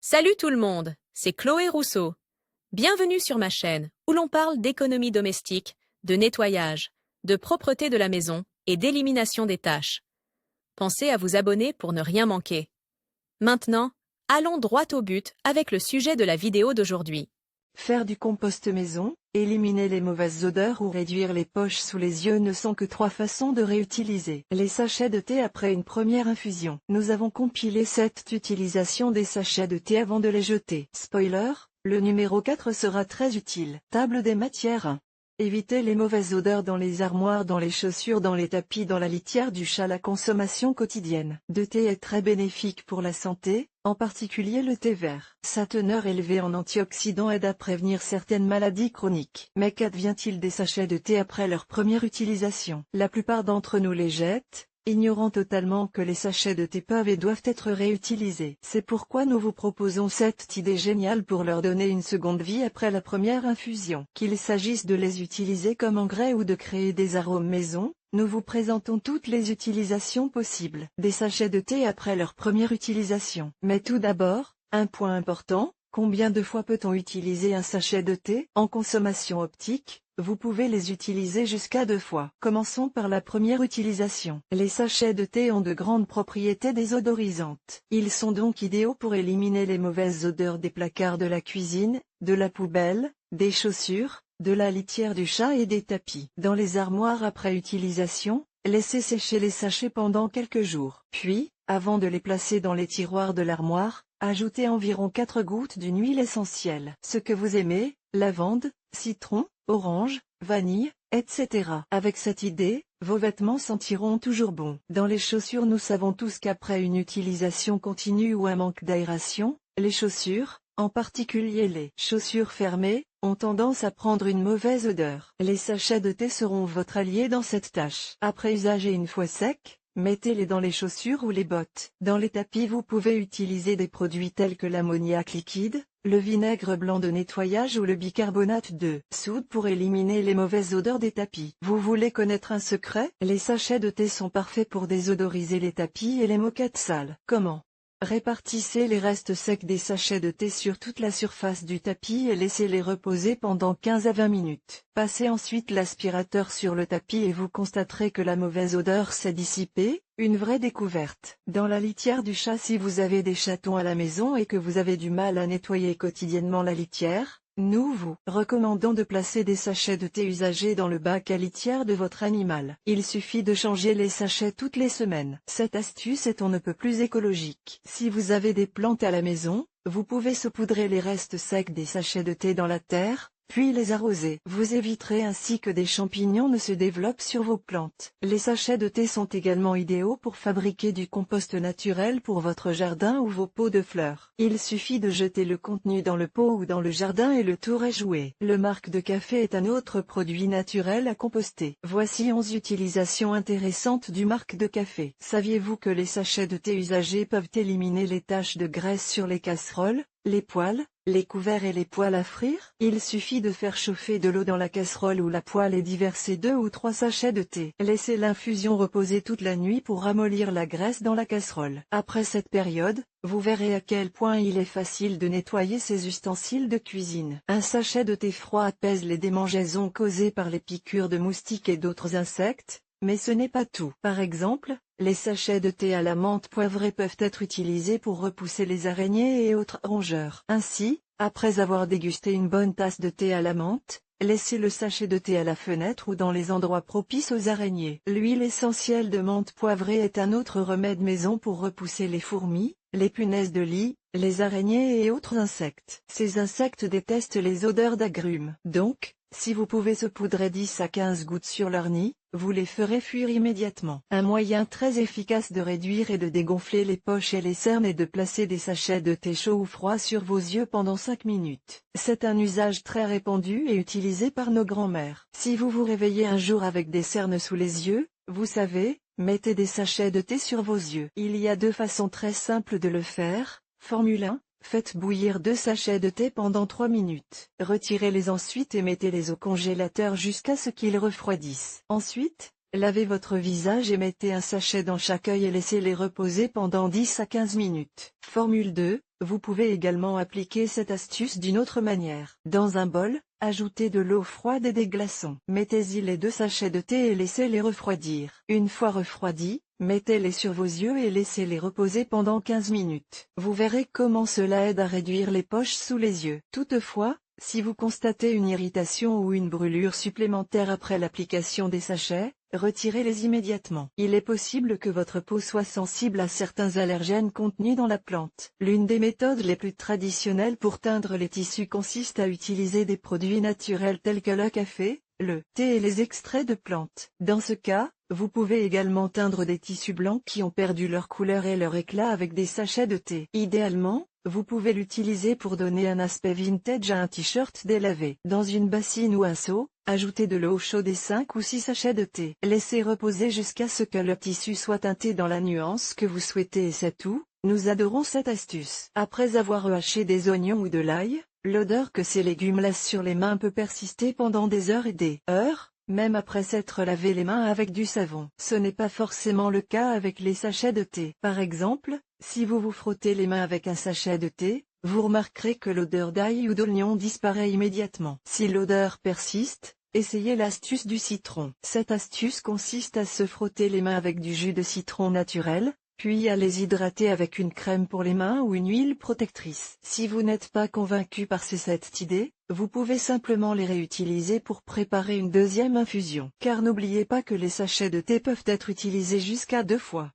Salut tout le monde, c'est Chloé Rousseau. Bienvenue sur ma chaîne où l'on parle d'économie domestique, de nettoyage, de propreté de la maison et d'élimination des tâches. Pensez à vous abonner pour ne rien manquer. Maintenant, allons droit au but avec le sujet de la vidéo d'aujourd'hui. Faire du compost maison, éliminer les mauvaises odeurs ou réduire les poches sous les yeux ne sont que 3 façons de réutiliser les sachets de thé après une première infusion. Nous avons compilé 7 utilisations des sachets de thé avant de les jeter. Spoiler, le numéro 4 sera très utile. Table des matières. Évitez les mauvaises odeurs dans les armoires, dans les chaussures, dans les tapis, dans la litière du chat. La consommation quotidienne de thé est très bénéfique pour la santé, en particulier le thé vert. Sa teneur élevée en antioxydants aide à prévenir certaines maladies chroniques. Mais qu'advient-il des sachets de thé après leur première utilisation? La plupart d'entre nous les jettent, ignorant totalement que les sachets de thé peuvent et doivent être réutilisés. C'est pourquoi nous vous proposons cette idée géniale pour leur donner une seconde vie après la première infusion. Qu'il s'agisse de les utiliser comme engrais ou de créer des arômes maison, nous vous présentons toutes les utilisations possibles des sachets de thé après leur première utilisation. Mais tout d'abord, un point important, combien de fois peut-on utiliser un sachet de thé? En consommation optique, vous pouvez les utiliser jusqu'à 2 fois. Commençons par la première utilisation. Les sachets de thé ont de grandes propriétés désodorisantes. Ils sont donc idéaux pour éliminer les mauvaises odeurs des placards de la cuisine, de la poubelle, des chaussures, de la litière du chat et des tapis. Dans les armoires après utilisation, laissez sécher les sachets pendant quelques jours. Puis, avant de les placer dans les tiroirs de l'armoire, ajoutez environ 4 gouttes d'une huile essentielle. Ce que vous aimez, lavande, citron, orange, vanille, etc. Avec cette idée, vos vêtements sentiront toujours bon. Dans les chaussures, nous savons tous qu'après une utilisation continue ou un manque d'aération, les chaussures, en particulier les chaussures fermées, ont tendance à prendre une mauvaise odeur. Les sachets de thé seront votre allié dans cette tâche. Après usage et une fois secs, mettez-les dans les chaussures ou les bottes. Dans les tapis, vous pouvez utiliser des produits tels que l'ammoniac liquide, le vinaigre blanc de nettoyage ou le bicarbonate de soude pour éliminer les mauvaises odeurs des tapis. Vous voulez connaître un secret? Les sachets de thé sont parfaits pour désodoriser les tapis et les moquettes sales. Comment? Répartissez les restes secs des sachets de thé sur toute la surface du tapis et laissez-les reposer pendant 15 à 20 minutes. Passez ensuite l'aspirateur sur le tapis et vous constaterez que la mauvaise odeur s'est dissipée, une vraie découverte. Dans la litière du chat, si vous avez des chatons à la maison et que vous avez du mal à nettoyer quotidiennement la litière, nous vous recommandons de placer des sachets de thé usagés dans le bac à litière de votre animal. Il suffit de changer les sachets toutes les semaines. Cette astuce est on ne peut plus écologique. Si vous avez des plantes à la maison, vous pouvez saupoudrer les restes secs des sachets de thé dans la terre, puis les arroser. Vous éviterez ainsi que des champignons ne se développent sur vos plantes. Les sachets de thé sont également idéaux pour fabriquer du compost naturel pour votre jardin ou vos pots de fleurs. Il suffit de jeter le contenu dans le pot ou dans le jardin et le tour est joué. Le marc de café est un autre produit naturel à composter. Voici 11 utilisations intéressantes du marc de café. Saviez-vous que les sachets de thé usagés peuvent éliminer les taches de graisse sur les casseroles, les poêles, les couverts et les poêles à frire? Il suffit de faire chauffer de l'eau dans la casserole ou la poêle et d'y verser 2 ou 3 sachets de thé. Laissez l'infusion reposer toute la nuit pour ramollir la graisse dans la casserole. Après cette période, vous verrez à quel point il est facile de nettoyer ces ustensiles de cuisine. Un sachet de thé froid apaise les démangeaisons causées par les piqûres de moustiques et d'autres insectes, mais ce n'est pas tout. Par exemple, les sachets de thé à la menthe poivrée peuvent être utilisés pour repousser les araignées et autres rongeurs. Ainsi, après avoir dégusté une bonne tasse de thé à la menthe, laissez le sachet de thé à la fenêtre ou dans les endroits propices aux araignées. L'huile essentielle de menthe poivrée est un autre remède maison pour repousser les fourmis, les punaises de lit, les araignées et autres insectes. Ces insectes détestent les odeurs d'agrumes. Donc, si vous pouvez saupoudrer 10 à 15 gouttes sur leur nid, vous les ferez fuir immédiatement. Un moyen très efficace de réduire et de dégonfler les poches et les cernes est de placer des sachets de thé chaud ou froid sur vos yeux pendant 5 minutes. C'est un usage très répandu et utilisé par nos grands-mères. Si vous vous réveillez un jour avec des cernes sous les yeux, vous savez, mettez des sachets de thé sur vos yeux. Il y a 2 façons très simples de le faire. Formule 1. Faites bouillir 2 sachets de thé pendant 3 minutes. Retirez-les ensuite et mettez-les au congélateur jusqu'à ce qu'ils refroidissent. Ensuite, Lavez votre visage et mettez un sachet dans chaque œil et laissez-les reposer pendant 10 à 15 minutes. Formule 2, vous pouvez également appliquer cette astuce d'une autre manière. Dans un bol, ajoutez de l'eau froide et des glaçons. Mettez-y les 2 sachets de thé et laissez-les refroidir. Une fois refroidis, mettez-les sur vos yeux et laissez-les reposer pendant 15 minutes. Vous verrez comment cela aide à réduire les poches sous les yeux. Toutefois, si vous constatez une irritation ou une brûlure supplémentaire après l'application des sachets, retirez-les immédiatement. Il est possible que votre peau soit sensible à certains allergènes contenus dans la plante. L'une des méthodes les plus traditionnelles pour teindre les tissus consiste à utiliser des produits naturels tels que le café, le thé et les extraits de plantes. Dans ce cas, vous pouvez également teindre des tissus blancs qui ont perdu leur couleur et leur éclat avec des sachets de thé. Idéalement, vous pouvez l'utiliser pour donner un aspect vintage à un t-shirt délavé. Dans une bassine ou un seau, ajoutez de l'eau chaude et 5 ou 6 sachets de thé. Laissez reposer jusqu'à ce que le tissu soit teinté dans la nuance que vous souhaitez et c'est tout. Nous adorons cette astuce. Après avoir haché des oignons ou de l'ail, l'odeur que ces légumes laissent sur les mains peut persister pendant des heures et des heures, même après s'être lavé les mains avec du savon. Ce n'est pas forcément le cas avec les sachets de thé. Par exemple, si vous vous frottez les mains avec un sachet de thé, vous remarquerez que l'odeur d'ail ou d'oignon disparaît immédiatement. Si l'odeur persiste, essayez l'astuce du citron. Cette astuce consiste à se frotter les mains avec du jus de citron naturel, puis à les hydrater avec une crème pour les mains ou une huile protectrice. Si vous n'êtes pas convaincu par cette idée, vous pouvez simplement les réutiliser pour préparer une deuxième infusion. Car n'oubliez pas que les sachets de thé peuvent être utilisés jusqu'à 2 fois.